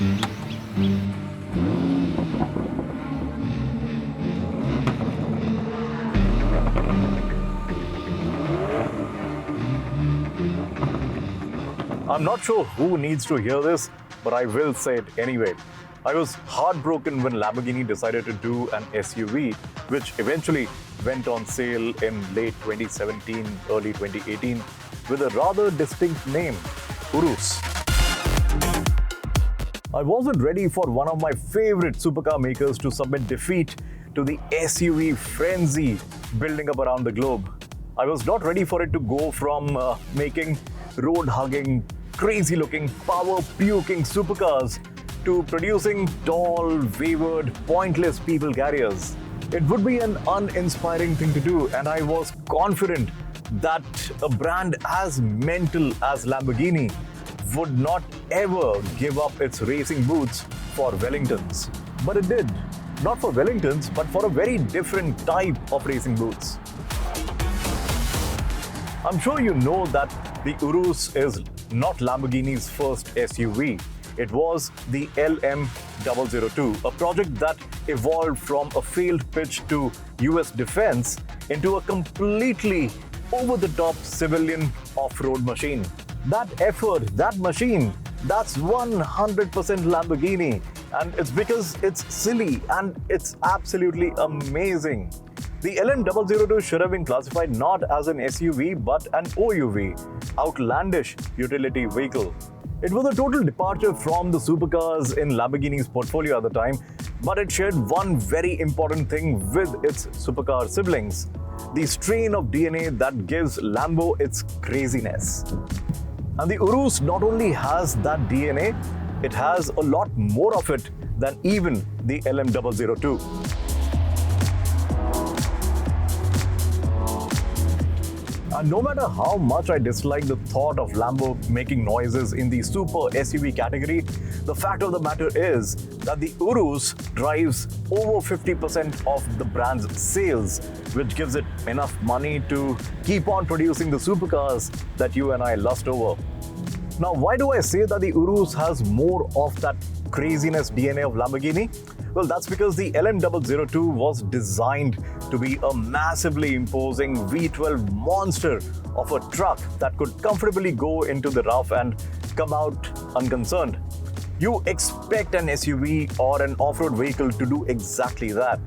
I'm not sure who needs to hear this, but I will say it anyway. I was heartbroken when Lamborghini decided to do an SUV, which eventually went on sale in late 2017, early 2018, with a rather distinct name, Urus. I wasn't ready for one of my favorite supercar makers to submit defeat to the SUV frenzy building up around the globe. I was not ready for it to go from making road-hugging, crazy-looking, power-puking supercars to producing tall, wayward, pointless people carriers. It would be an uninspiring thing to do, and I was confident that a brand as mental as Lamborghini would not ever give up its racing boots for Wellingtons. But it did. Not for Wellingtons, but for a very different type of racing boots. I'm sure you know that the Urus is not Lamborghini's first SUV. It was the LM002, a project that evolved from a failed pitch to US defense into a completely over-the-top civilian off-road machine. That effort, that machine, that's 100% Lamborghini. And it's because it's silly and it's absolutely amazing. The LM002 should have been classified not as an SUV but an OUV, outlandish utility vehicle. It was a total departure from the supercars in Lamborghini's portfolio at the time, but it shared one very important thing with its supercar siblings: the strain of DNA that gives Lambo its craziness. And the Urus not only has that DNA, it has a lot more of it than even the LM002. And no matter how much I dislike the thought of Lambo making noises in the super SUV category, the fact of the matter is that the Urus drives over 50% of the brand's sales, which gives it enough money to keep on producing the supercars that you and I lust over. Now, why do I say that the Urus has more of that craziness DNA of Lamborghini? Well, that's because the LM002 was designed to be a massively imposing V12 monster of a truck that could comfortably go into the rough and come out unconcerned. You expect an SUV or an off-road vehicle to do exactly that.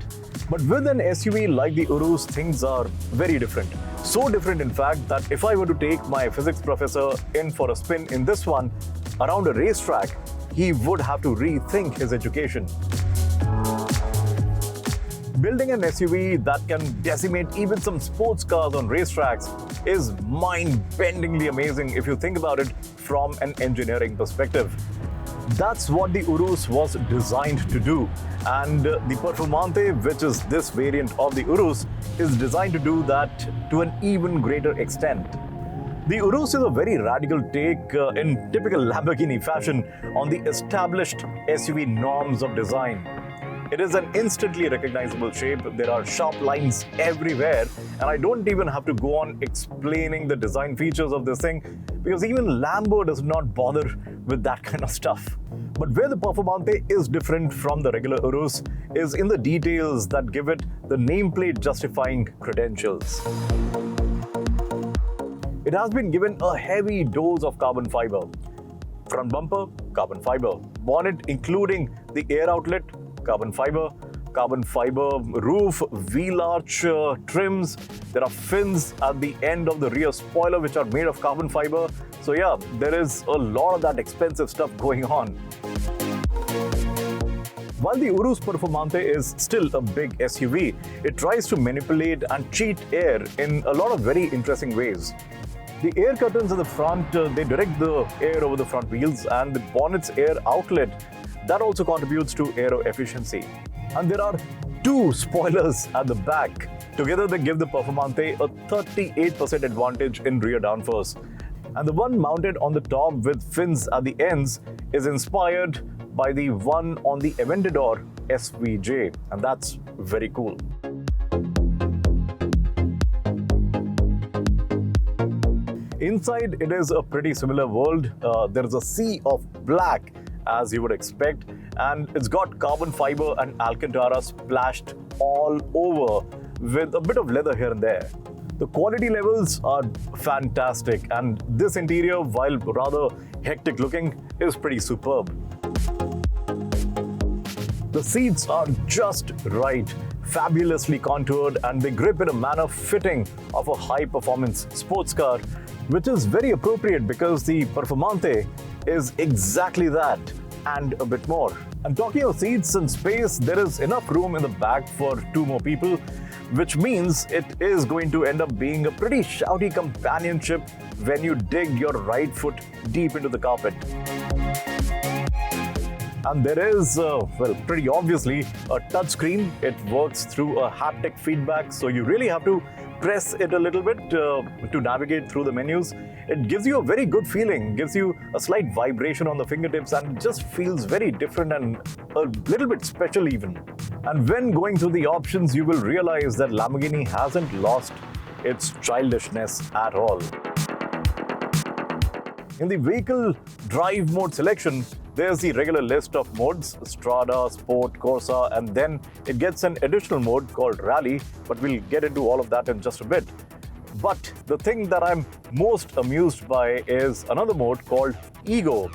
But with an SUV like the Urus, things are very different. So different, in fact, that if I were to take my physics professor in for a spin in this one around a racetrack, he would have to rethink his education. Building an SUV that can decimate even some sports cars on racetracks is mind-bendingly amazing if you think about it from an engineering perspective. That's what the Urus was designed to do, and the Performante, which is this variant of the Urus, is designed to do that to an even greater extent. The Urus is a very radical take in typical Lamborghini fashion on the established SUV norms of design. It is an instantly recognizable shape. There are sharp lines everywhere, and I don't even have to go on explaining the design features of this thing because even Lambo does not bother with that kind of stuff. But where the Performante is different from the regular Urus is in the details that give it the nameplate justifying credentials. It has been given a heavy dose of carbon fiber. Front bumper, carbon fiber. Bonnet including the air outlet, carbon fiber roof, wheel arch trims. There are fins at the end of the rear spoiler which are made of carbon fiber. So yeah, there is a lot of that expensive stuff going on. While the Urus Performante is still a big SUV, it tries to manipulate and cheat air in a lot of very interesting ways. The air curtains in the front, they direct the air over the front wheels, and the bonnet's air outlet, that also contributes to aero efficiency. And there are two spoilers at the back. Together they give the Performante a 38% advantage in rear downforce. And the one mounted on the top with fins at the ends is inspired by the one on the Aventador SVJ, and that's very cool. Inside, it is a pretty similar world. There is a sea of black as you would expect, and it's got carbon fiber and Alcantara splashed all over with a bit of leather here and there. The quality levels are fantastic, and this interior, while rather hectic looking, is pretty superb. The seats are just right, fabulously contoured, and they grip in a manner fitting of a high-performance sports car, which is very appropriate because the Performante is exactly that and a bit more. And talking of seats and space, there is enough room in the back for 2 more people, which means it is going to end up being a pretty shouty companionship when you dig your right foot deep into the carpet. And there is, pretty obviously, a touchscreen. It works through a haptic feedback, so you really have to press it a little bit to navigate through the menus. It gives you a very good feeling, gives you a slight vibration on the fingertips, and just feels very different and a little bit special even. And when going through the options, you will realize that Lamborghini hasn't lost its childishness at all. In the vehicle drive mode selection, there's the regular list of modes: Strada, Sport, Corsa, and then it gets an additional mode called Rally, but we'll get into all of that in just a bit. But the thing that I'm most amused by is another mode called Ego.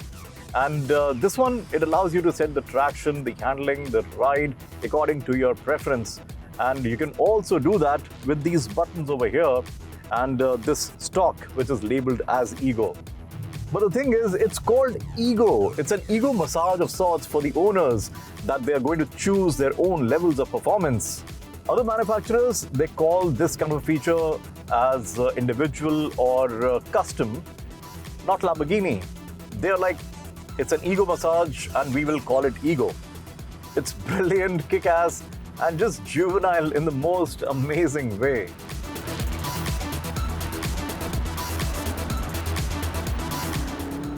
And this one, it allows you to set the traction, the handling, the ride according to your preference. And you can also do that with these buttons over here and this stock, which is labeled as Ego. But the thing is, it's called Ego. It's an ego massage of sorts for the owners, that they are going to choose their own levels of performance. Other manufacturers, they call this kind of feature as individual or custom. Not Lamborghini. They're like, it's an ego massage and we will call it Ego. It's brilliant, kick-ass, and just juvenile in the most amazing way.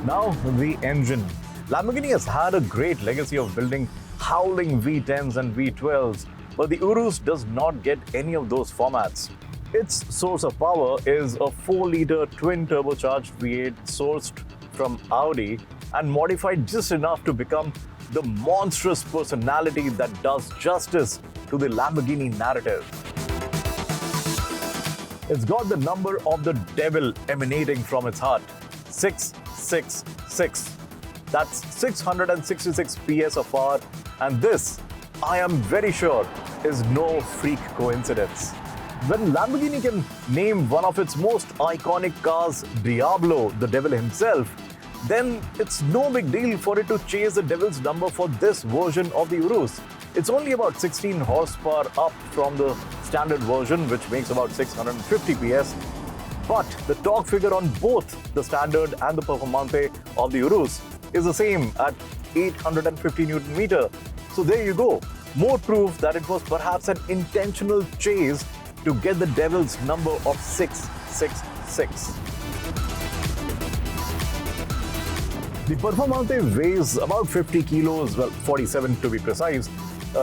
Now, the engine. Lamborghini has had a great legacy of building howling V10s and V12s, but the Urus does not get any of those formats. Its source of power is a 4-liter twin-turbocharged V8 sourced from Audi and modified just enough to become the monstrous personality that does justice to the Lamborghini narrative. It's got the number of the devil emanating from its heart, 666. That's 666 PS of power, and this, I am very sure, is no freak coincidence. When Lamborghini can name one of its most iconic cars Diablo, the devil himself, then it's no big deal for it to chase the devil's number for this version of the Urus. It's only about 16 horsepower up from the standard version, which makes about 650 PS. But the torque figure on both the standard and the Performante of the Urus is the same at 850 Newton meter. So there you go. More proof that it was perhaps an intentional chase to get the devil's number of 666. The Performante weighs about 50 kilos, well, 47 to be precise,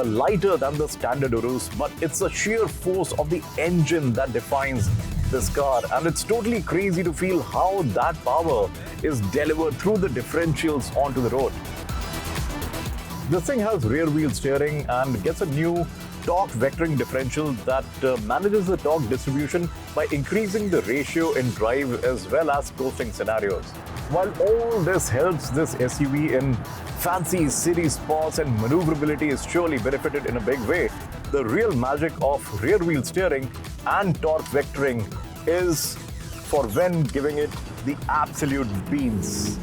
lighter than the standard Urus, but it's the sheer force of the engine that defines this car, and it's totally crazy to feel how that power is delivered through the differentials onto the road. This thing has rear wheel steering and gets a new torque vectoring differential that manages the torque distribution by increasing the ratio in drive as well as coasting scenarios. While all this helps this SUV in fancy city spots and maneuverability is surely benefited in a big way, the real magic of rear wheel steering and torque vectoring is for when giving it the absolute beans.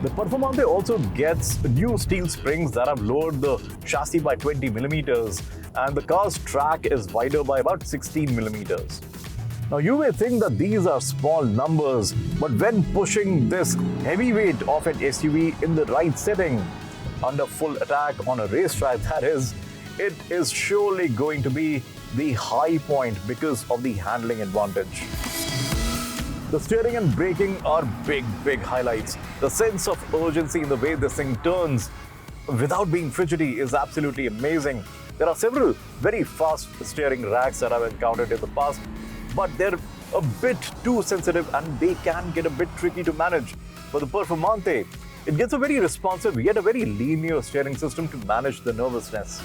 The Performante also gets new steel springs that have lowered the chassis by 20 millimeters, and the car's track is wider by about 16 millimeters. Now, you may think that these are small numbers, but when pushing this heavyweight of an SUV in the right setting, under full attack on a racetrack that is, it is surely going to be the high point because of the handling advantage. The steering and braking are big highlights. The sense of urgency in the way this thing turns without being fidgety is absolutely amazing. There are several very fast steering racks that I've encountered in the past, but they're a bit too sensitive and they can get a bit tricky to manage. But the Performante, it gets a very responsive yet a very linear steering system to manage the nervousness.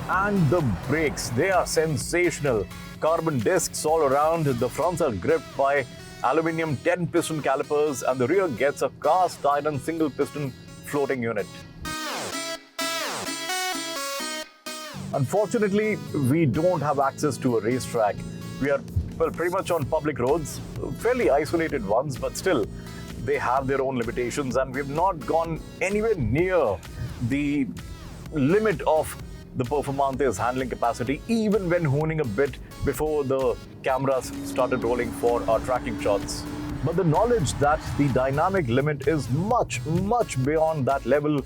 And the brakes, they are sensational. Carbon discs all around, the fronts are gripped by aluminium 10-piston calipers, and the rear gets a cast iron single-piston floating unit. Unfortunately, we don't have access to a racetrack. We are pretty much on public roads, fairly isolated ones, but still, they have their own limitations, and we've not gone anywhere near the limit of the Performante's handling capacity, even when honing a bit before the cameras started rolling for our tracking shots. But the knowledge that the dynamic limit is much, much beyond that level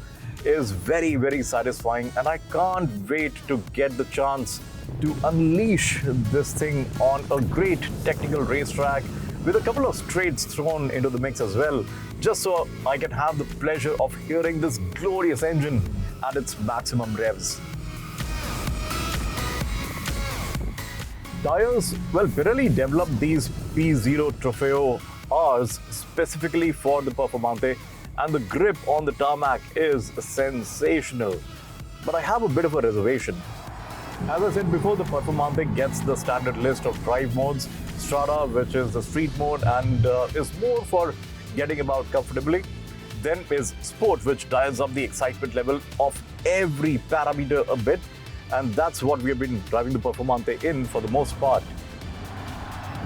is very, very satisfying, and I can't wait to get the chance to unleash this thing on a great technical racetrack with a couple of straights thrown into the mix as well, just so I can have the pleasure of hearing this glorious engine at its maximum revs. Tires, well, Pirelli developed these P0 Trofeo Rs specifically for the Performante, and the grip on the tarmac is sensational. But I have a bit of a reservation. As I said before, the Performante gets the standard list of drive modes: Strada, which is the street mode and is more for getting about comfortably. Then is Sport, which dials up the excitement level of every parameter a bit, and that's what we have been driving the Performante in for the most part.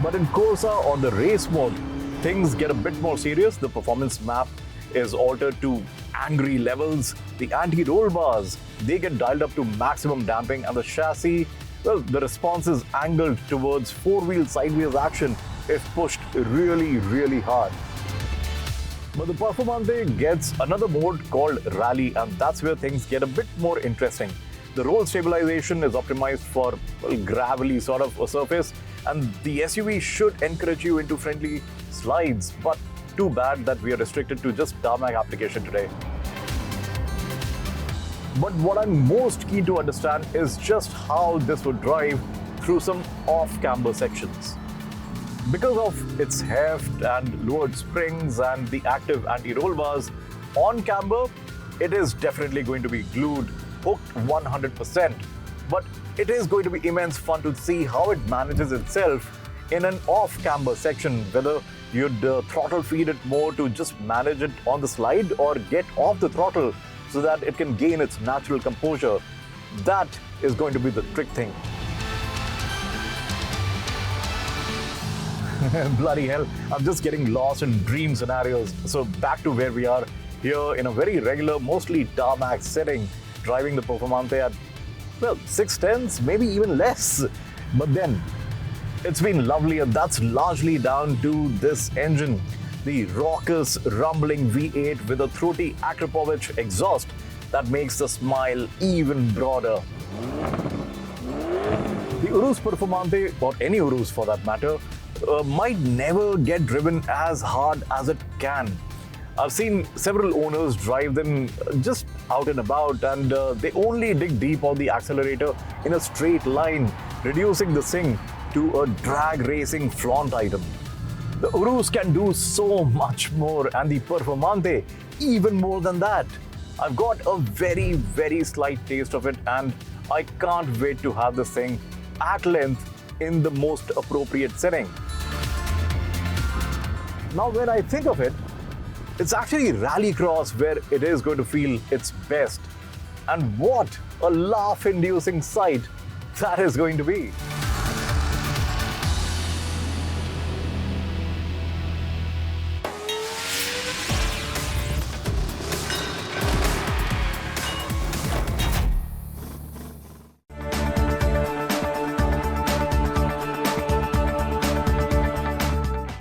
But in Corsa, on the race mode, things get a bit more serious. The performance map is altered to angry levels. The anti-roll bars, they get dialed up to maximum damping, and the chassis, well, the response is angled towards four-wheel sideways action if pushed really, really hard. But the Performante gets another mode called Rally, and that's where things get a bit more interesting. The roll stabilization is optimized for gravelly sort of a surface, and the SUV should encourage you into friendly slides, but too bad that we are restricted to just tarmac application today. But what I'm most keen to understand is just how this would drive through some off-camber sections. Because of its heft and lowered springs and the active anti-roll bars, on camber, it is definitely going to be glued, hooked 100%. But it is going to be immense fun to see how it manages itself in an off-camber section, whether you'd throttle feed it more to just manage it on the slide or get off the throttle so that it can gain its natural composure. That is going to be the trick thing. Bloody hell, I'm just getting lost in dream scenarios. So back to where we are here in a very regular, mostly tarmac setting, driving the Performante at, well, 6/10, maybe even less. But then, it's been lovely, and that's largely down to this engine. The raucous, rumbling V8 with a throaty Akrapovic exhaust that makes the smile even broader. The Urus Performante, or any Urus for that matter, might never get driven as hard as it can. I've seen several owners drive them just out and about, and they only dig deep on the accelerator in a straight line, reducing the thing to a drag racing flaunt item. The Urus can do so much more, and the Performante even more than that. I've got a very, very slight taste of it, and I can't wait to have this thing at length in the most appropriate setting. Now, when I think of it, it's actually rallycross where it is going to feel its best. And what a laugh-inducing sight that is going to be.